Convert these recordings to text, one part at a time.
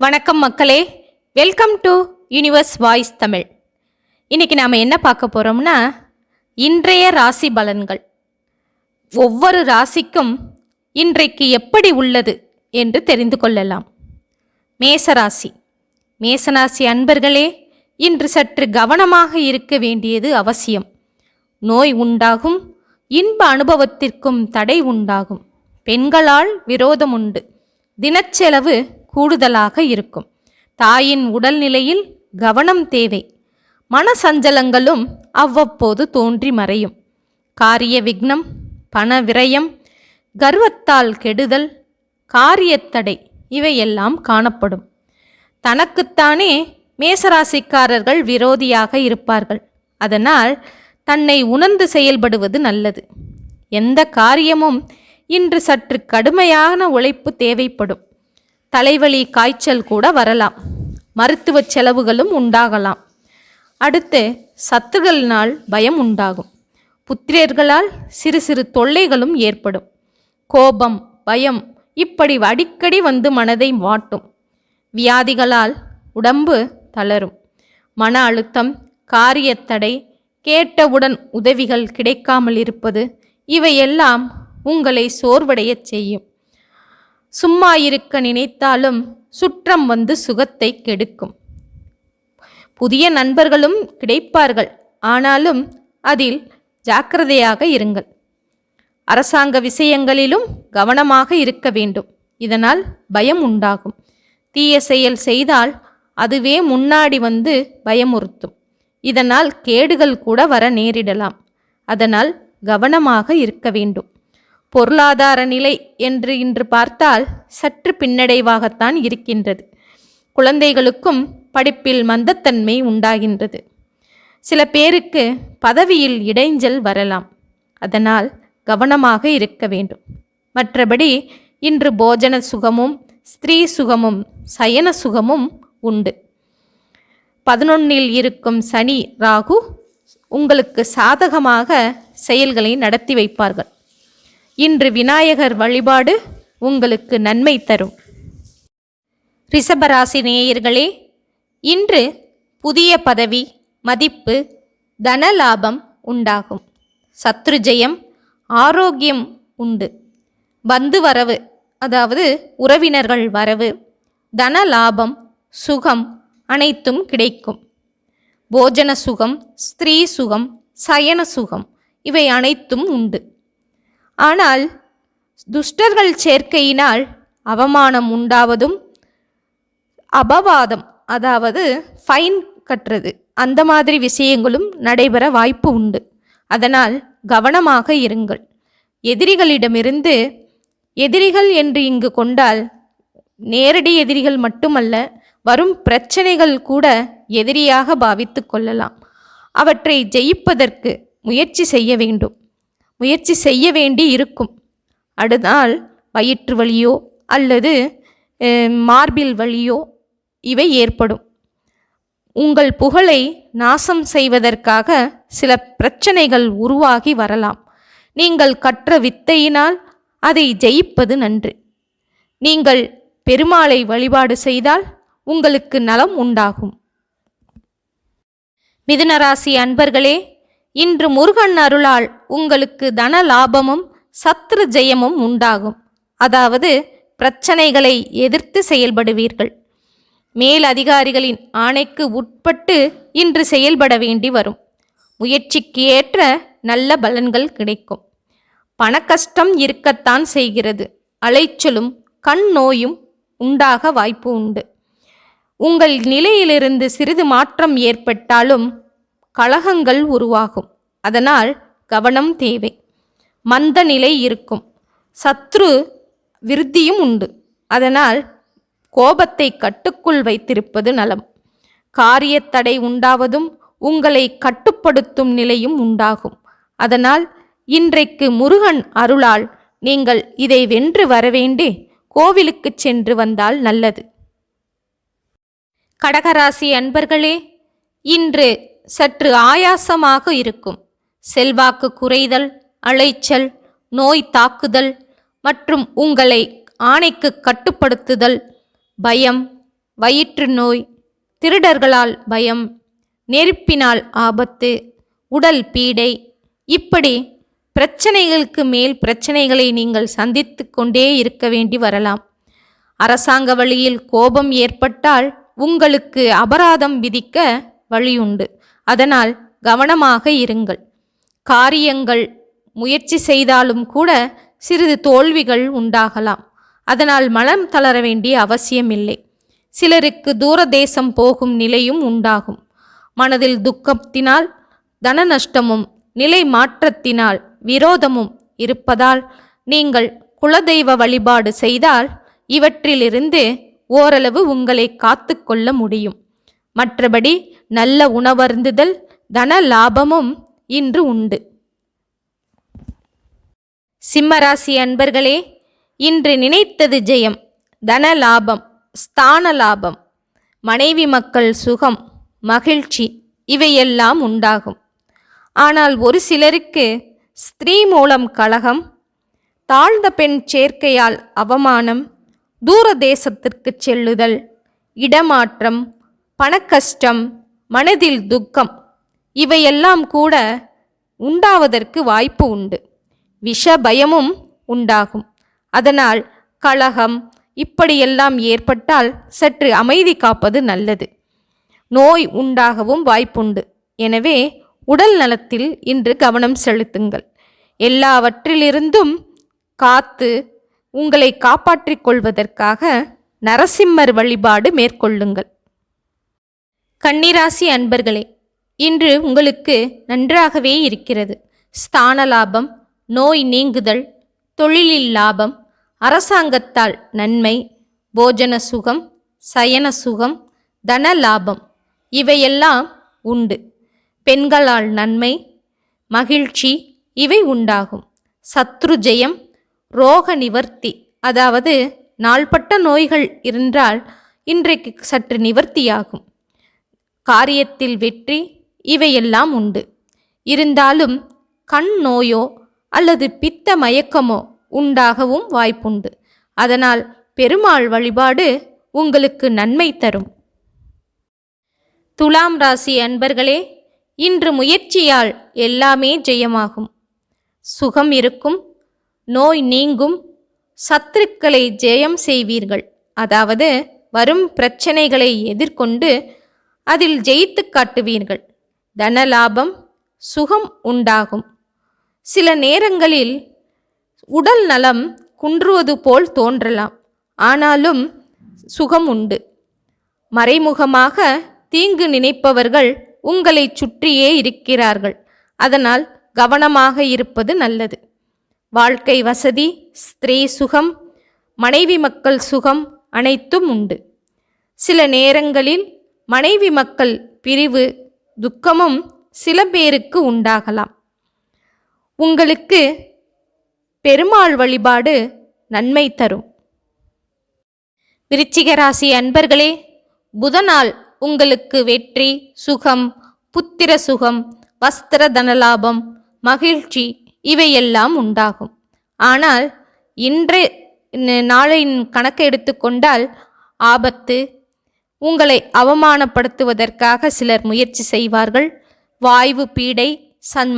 வணக்கம் மக்களே, welcome to universe voice Tamil. இன்னைக்கு நாம் என்ன பார்க்க போகிறோம்னா, இன்றைய ராசி பலன்கள். ஒவ்வொரு ராசிக்கும் இன்றைக்கு எப்படி உள்ளது என்று தெரிந்து கொள்ளலாம். மேசராசி. மேசராசி அன்பர்களே, இன்று சற்று கவனமாக இருக்க வேண்டியது அவசியம். நோய் உண்டாகும், இன்ப அனுபவத்திற்கும் தடை உண்டாகும். பெண்களால் விரோதம் உண்டு. தினச்செலவு கூடுதலாக இருக்கும். தாயின் உடல்நிலையில் கவனம் தேவை. மனசஞ்சலங்களும் அவ்வப்போது தோன்றி மறையும். காரிய விக்னம், பண விரயம், கர்வத்தால் கெடுதல், காரியத்தடை இவையெல்லாம் காணப்படும். தனக்குத்தானே மேசராசிக்காரர்கள் விரோதியாக இருப்பார்கள். அதனால் தன்னை உணர்ந்து செயல்படுவது நல்லது. எந்த காரியமும் இன்று சற்று கடுமையான உழைப்பு தேவைப்படும். தலைவலி, காய்ச்சல் கூட வரலாம். மருத்துவ செலவுகளும் உண்டாகலாம். அடுத்து சத்துருகளினால் பயம் உண்டாகும். புத்திரர்களால் சிறு சிறு தொல்லைகளும் ஏற்படும். கோபம், பயம் இப்படி அடிக்கடி வந்து மனதை வாட்டும். வியாதிகளால் உடம்பு தளரும். மன அழுத்தம், காரியத்தடை, கேட்டவுடன் உதவிகள் கிடைக்காமல் இருப்பது இவையெல்லாம் உங்களை சோர்வடையச் செய்யும். சும்மா இருக்க நினைத்தாலும் சுற்றம் வந்து சுகத்தை கெடுக்கும். புதிய நண்பர்களும் கிடைப்பார்கள். ஆனாலும் அதில் ஜாக்கிரதையாக இருங்கள். அரசாங்க விஷயங்களிலும் கவனமாக இருக்க வேண்டும். இதனால் பயம் உண்டாகும். தீய செயல் செய்தால் அதுவே முன்னாடி வந்து பயமுறுத்தும். இதனால் கேடுகள் கூட வர நேரிடலாம். அதனால் கவனமாக இருக்க வேண்டும். பொருளாதார நிலை என்று இன்று பார்த்தால் சற்று பின்னடைவாகத்தான் இருக்கின்றது. குழந்தைகளுக்கும் படிப்பில் மந்தத்தன்மை உண்டாகின்றது. சில பேருக்கு பதவியில் இடைஞ்சல் வரலாம். அதனால் கவனமாக இருக்க வேண்டும். மற்றபடி இன்று போஜன சுகமும் ஸ்திரீ சுகமும் சயன சுகமும் உண்டு. 11இல் இருக்கும் சனி ராகு உங்களுக்கு சாதகமாக செயல்களை நடத்தி வைப்பார்கள். இன்று விநாயகர் வழிபாடு உங்களுக்கு நன்மை தரும். ரிஷபராசி நேயர்களே, இன்று புதிய பதவி, மதிப்பு, தன லாபம் உண்டாகும். சத்ரு ஜெயம், ஆரோக்கியம் உண்டு. பந்து வரவு, அதாவது உறவினர்கள் வரவு, தன லாபம், சுகம் அனைத்தும் கிடைக்கும். போஜன சுகம், ஸ்திரீ சுகம், சயன சுகம் இவை அனைத்தும் உண்டு. ஆனால் துஷ்டர்கள் சேர்க்கையினால் அவமானம் உண்டாவதும், அபவாதம் அதாவது ஃபைன் கட்டுறது, அந்த மாதிரி விஷயங்களும் நடைபெற வாய்ப்பு உண்டு. அதனால் கவனமாக இருங்கள். எதிரிகளிடமிருந்து, எதிரிகள் என்று இங்கு கொண்டால் நேரடி எதிரிகள் மட்டுமல்ல, வரும் பிரச்சனைகள் கூட எதிரியாக பாவித்து கொள்ளலாம். அவற்றை ஜெயிப்பதற்கு முயற்சி செய்ய வேண்டும். முயற்சி செய்ய வேண்டி இருக்கும். அடுத்தால் வயிற்று வலியோ அல்லது மார்பில் வலியோ இவை ஏற்படும். உங்கள் புகழை நாசம் செய்வதற்காக சில பிரச்சனைகள் உருவாகி வரலாம். நீங்கள் கற்ற வித்தையினால் அதை ஜெயிப்பது நன்று. நீங்கள் பெருமாளை வழிபாடு செய்தால் உங்களுக்கு நலம் உண்டாகும். மிதுனராசி அன்பர்களே, இன்று முருகன் அருளால் உங்களுக்கு தன லாபமும் சத்ரு ஜெயமும் உண்டாகும். அதாவது பிரச்சனைகளை எதிர்த்து செயல்படுவீர்கள். மேல் அதிகாரிகளின் ஆணைக்கு உட்பட்டு இன்று செயல்பட வேண்டி வரும். முயற்சிக்கு ஏற்ற நல்ல பலன்கள் கிடைக்கும். பண கஷ்டம் இருக்கத்தான் செய்கிறது. அலைச்சலும் கண் நோயும் உண்டாக வாய்ப்பு உண்டு. உங்கள் நிலையிலிருந்து சிறிது மாற்றம் ஏற்பட்டாலும் கலகங்கள் உருவாகும். அதனால் கவனம் தேவை. மந்த நிலை இருக்கும். சத்ரு விருத்தியும் உண்டு. அதனால் கோபத்தை கட்டுக்குள் வைத்திருப்பது நலம். காரியத்தடை உண்டாவதும் உங்களை கட்டுப்படுத்தும் நிலையும் உண்டாகும். அதனால் இன்றைக்கு முருகன் அருளால் நீங்கள் இதை வென்று வரவேண்டி கோவிலுக்கு சென்று வந்தால் நல்லது. கடகராசி அன்பர்களே, இன்று சற்று ஆயாசமாக இருக்கும். செல்வாக்கு குறைதல், அலைச்சல், நோய் தாக்குதல் மற்றும் உங்களை ஆணைக்கு கட்டுப்படுத்துதல், பயம், வயிற்று நோய், திருடர்களால் பயம், நெருப்பினால் ஆபத்து, உடல் பீடை, இப்படி பிரச்சனைகளுக்கு மேல் பிரச்சனைகளை நீங்கள் சந்தித்து கொண்டே இருக்க வேண்டி வரலாம். அரசாங்க வழியில் கோபம் ஏற்பட்டால் உங்களுக்கு அபராதம் விதிக்க வழியுண்டு. அதனால் கவனமாக இருங்கள். காரியங்கள் முயற்சி செய்தாலும் கூட சிறிது தோல்விகள் உண்டாகலாம். அதனால் மனம் தளர வேண்டிய அவசியமில்லை. சிலருக்கு தூரதேசம் போகும் நிலையும் உண்டாகும். மனதில் துக்கத்தினால் தன நஷ்டமும் நிலை மாற்றத்தினால் விரோதமும் இருப்பதால் நீங்கள் குலதெய்வ வழிபாடு செய்தால் இவற்றிலிருந்து ஓரளவு உங்களை காத்து கொள்ள முடியும். மற்றபடி நல்ல உணவருந்துதல், தன லாபமும் இன்று உண்டு. சிம்மராசி அன்பர்களே, இன்று நினைத்தது ஜெயம். தன லாபம், ஸ்தான லாபம், மனைவி மக்கள் சுகம், மகிழ்ச்சி இவையெல்லாம் உண்டாகும். ஆனால் ஒரு சிலருக்கு ஸ்திரீ மூலம் கலகம், தாழ்ந்த பெண் சேர்க்கையால் அவமானம், தூர தேசத்திற்கு செல்லுதல், இடமாற்றம், பணக்கஷ்டம், மனதில் துக்கம் இவையெல்லாம் கூட உண்டாவதற்கு வாய்ப்பு உண்டு. விஷ பயமும் உண்டாகும். அதனால் கலகம் இப்படியெல்லாம் ஏற்பட்டால் சற்று அமைதி காப்பது நல்லது. நோய் உண்டாகவும் வாய்ப்புண்டு. எனவே உடல் நலத்தில் இன்று கவனம் செலுத்துங்கள். எல்லாவற்றிலிருந்தும் காத்து உங்களை காப்பாற்றிக் கொள்வதற்காக நரசிம்மர் வழிபாடு மேற்கொள்ளுங்கள். கன்னிராசி அன்பர்களே, இன்று உங்களுக்கு நன்றாகவே இருக்கிறது. ஸ்தான லாபம், நோய் நீங்குதல், தொழிலில் லாபம், அரசாங்கத்தால் நன்மை, போஜன சுகம், சயன சுகம், தன லாபம் இவையெல்லாம் உண்டு. பெண்களால் நன்மை, மகிழ்ச்சி இவை உண்டாகும். சத்ரு ஜெயம், ரோக நிவர்த்தி, அதாவது நாள்பட்ட நோய்கள் இருந்தால் இன்றைக்கு சற்று நிவர்த்தியாகும். காரியத்தில் வெற்றி இவையெல்லாம் உண்டு. இருந்தாலும் கண் நோயோ அல்லது பித்த மயக்கமோ உண்டாகவும் வாய்ப்புண்டு. அதனால் பெருமாள் வழிபாடு உங்களுக்கு நன்மை தரும். துலாம் ராசி அன்பர்களே, இன்று முயற்சியால் எல்லாமே ஜெயமாகும். சுகம் இருக்கும், நோய் நீங்கும், சத்துருக்களை ஜெயம் செய்வீர்கள். அதாவது வரும் பிரச்சனைகளை எதிர்கொண்டு அதில் ஜெயித்து காட்டுவீர்கள். தனலாபம், சுகம் உண்டாகும். சில நேரங்களில் உடல் நலம் குன்றுவது போல் தோன்றலாம். ஆனாலும் சுகம் உண்டு. மறைமுகமாக தீங்கு நினைப்பவர்கள் உங்களை சுற்றியே இருக்கிறார்கள். அதனால் கவனமாக இருப்பது நல்லது. வாழ்க்கை வசதி, ஸ்திரீ சுகம், மனைவி மக்கள் சுகம் அனைத்தும் உண்டு. சில நேரங்களில் மனைவி மக்கள் பிரிவு, துக்கமும் சில பேருக்கு உண்டாகலாம். உங்களுக்கு பெருமாள் வழிபாடு நன்மை தரும். விருச்சிக ராசி அன்பர்களே, புதனால் உங்களுக்கு வெற்றி, சுகம், புத்திர சுகம், வஸ்திர தனலாபம், மகிழ்ச்சி இவையெல்லாம் உண்டாகும். ஆனால் இன்றைய நாளின் கணக்கை எடுத்துக்கொண்டால் ஆபத்து, உங்களை அவமானப்படுத்துவதற்காக சிலர் முயற்சி செய்வார்கள். வாய்வு பீடை,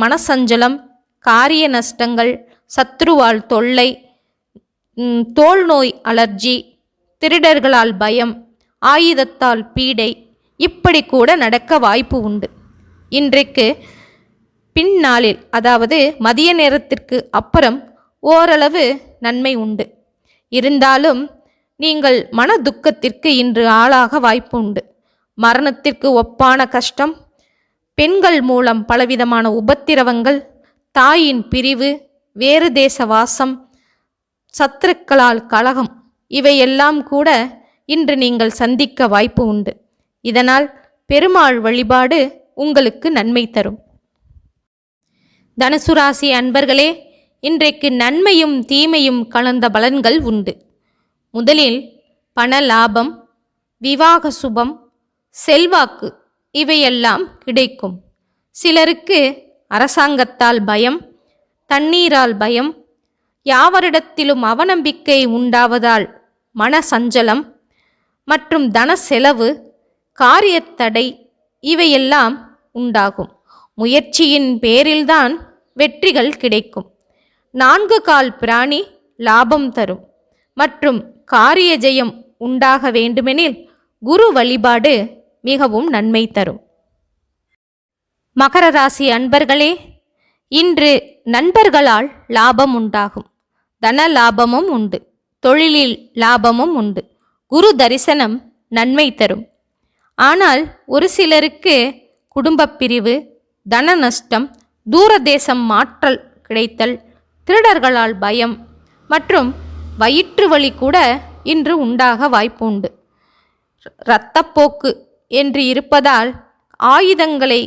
மனசஞ்சலம், காரிய நஷ்டங்கள், சத்ருவால் தொல்லை, தோல் நோய் அலர்ஜி, திருடர்களால் பயம், ஆயுதத்தால் பீடை இப்படி கூட நடக்க வாய்ப்பு உண்டு. இன்றைக்கு பின்னாளில், அதாவது மதிய நேரத்திற்கு அப்புறம் ஓரளவு நன்மை உண்டு. இருந்தாலும் நீங்கள் மன துக்கத்திற்கு இன்று ஆளாக வாய்ப்பு உண்டு. மரணத்திற்கு ஒப்பான கஷ்டம், பெண்கள் மூலம் பலவிதமான உபத்திரவங்கள், தாயின் பிரிவு, வேறு தேச வாசம், சத்துருக்களால் கலகம் இவையெல்லாம் கூட இன்று நீங்கள் சந்திக்க வாய்ப்பு உண்டு. இதனால் பெருமாள் வழிபாடு உங்களுக்கு நன்மை தரும். தனுசு ராசி அன்பர்களே, இன்றைக்கு நன்மையும் தீமையும் கலந்த பலன்கள் உண்டு. முதலில் பண லாபம், விவாக சுபம், செல்வாக்கு இவையெல்லாம் கிடைக்கும். சிலருக்கு அரசாங்கத்தால் பயம், தண்ணீரால் பயம், யாவரிடத்திலும் அவநம்பிக்கை உண்டாவதால் மன சஞ்சலம், மற்றும் தன செலவு, காரியத்தடை இவையெல்லாம் உண்டாகும். முயற்சியின் பேரில்தான் வெற்றிகள் கிடைக்கும். 4 கால் பிராணி லாபம் தரும். மற்றும் காரிய ஜெயம் உண்டாக வேண்டுமெனில் குரு வழிபாடு மிகவும் நன்மை தரும். மகர ராசி அன்பர்களே, இன்று நண்பர்களால் லாபம் உண்டாகும். தன லாபமும் உண்டு. தொழிலில் லாபமும் உண்டு. குரு தரிசனம் நன்மை தரும். ஆனால் ஒரு சிலருக்கு குடும்பப் பிரிவு, தன நஷ்டம், தூரதேசம் மாற்றல் கிடைத்தல், திருடர்களால் பயம் மற்றும் வயிற்று வலி கூட இன்று உண்டாக வாய்ப்பு உண்டு. இரத்தப்போக்கு என்று இருப்பதால் ஆயுதங்களை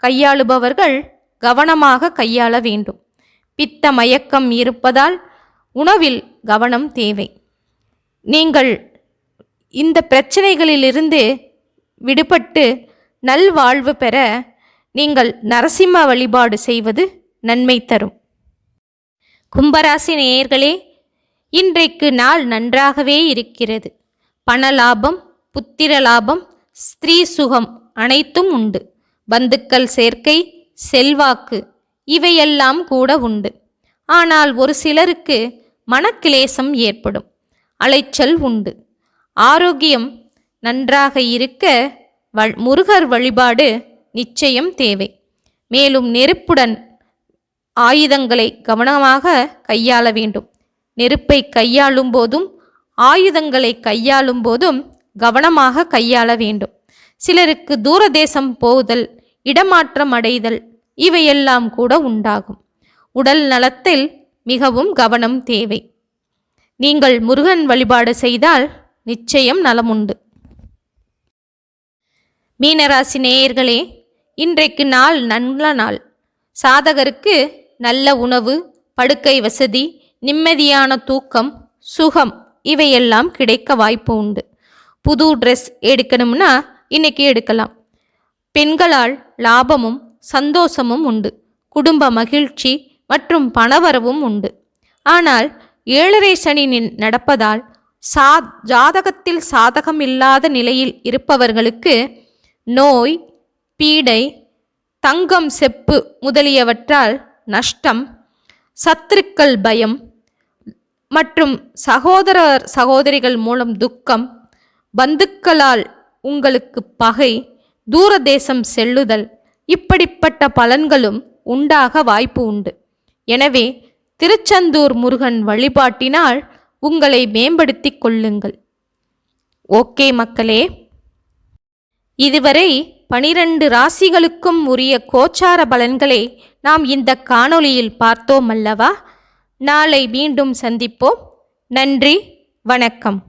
கையாளுபவர்கள் கவனமாக கையாள வேண்டும். பித்த மயக்கம் இருப்பதால் உணவில் கவனம் தேவை. நீங்கள் இந்த பிரச்சனைகளிலிருந்து விடுபட்டு நல்வாழ்வு பெற நீங்கள் நரசிம்ம வழிபாடு செய்வது நன்மை தரும். கும்பராசி நேயர்களே, இன்றைக்கு நாள் நன்றாகவே இருக்கிறது. பண லாபம், புத்திர லாபம், ஸ்திரீ சுகம் அனைத்தும் உண்டு. பந்துக்கள் சேர்க்கை, செல்வாக்கு இவையெல்லாம் கூட உண்டு. ஆனால் ஒரு சிலருக்கு மனக்கிலேசம் ஏற்படும். அலைச்சல் உண்டு. ஆரோக்கியம் நன்றாக இருக்க முருகர் வழிபாடு நிச்சயம் தேவை. மேலும் நெருப்புடன் ஆயுதங்களை கவனமாக கையாள வேண்டும். நெருப்பை கையாளும் போதும் ஆயுதங்களை கையாளும் போதும் கவனமாக கையாள வேண்டும். சிலருக்கு தூரதேசம் போதல், இடமாற்றம் அடைதல் இவையெல்லாம் கூட உண்டாகும். உடல் நலத்தில் மிகவும் கவனம் தேவை. நீங்கள் முருகன் வழிபாடு செய்தால் நிச்சயம் நலமுண்டு. மீனராசி நேயர்களே, இன்றைக்கு நாள் நல்ல நாள். சாதகருக்கு நல்ல உணவு, படுக்கை வசதி, நிம்மதியான தூக்கம், சுகம் இவையெல்லாம் கிடைக்க வாய்ப்பு உண்டு. புது ட்ரெஸ் எடுக்கணும்னா இன்னைக்கு எடுக்கலாம். பெண்களால் லாபமும் சந்தோஷமும் உண்டு. குடும்ப மகிழ்ச்சி மற்றும் பணவரவும் உண்டு. ஆனால் 7.5 சனி நடப்பதால் ஜாதகத்தில் சாதகம் இல்லாத நிலையில் இருப்பவர்களுக்கு நோய், பீடை, தங்கம், செப்பு முதலியவற்றால் நஷ்டம், சத்துருக்கள் பயம் மற்றும் சகோதரிகள் மூலம் துக்கம், பந்துக்களால் உங்களுக்கு பகை, தூரதேசம் செல்லுதல் இப்படிப்பட்ட பலன்களும் உண்டாக வாய்ப்பு உண்டு. எனவே திருச்செந்தூர் முருகன் வழிபாட்டினால் உங்களை மேம்படுத்திக் கொள்ளுங்கள். ஓகே மக்களே, இதுவரை 12 ராசிகளுக்கும் உரிய கோச்சார பலன்களை நாம் இந்த காணொளியில் பார்த்தோம் அல்லவா? நாளை மீண்டும் சந்திப்போம். நன்றி, வணக்கம்.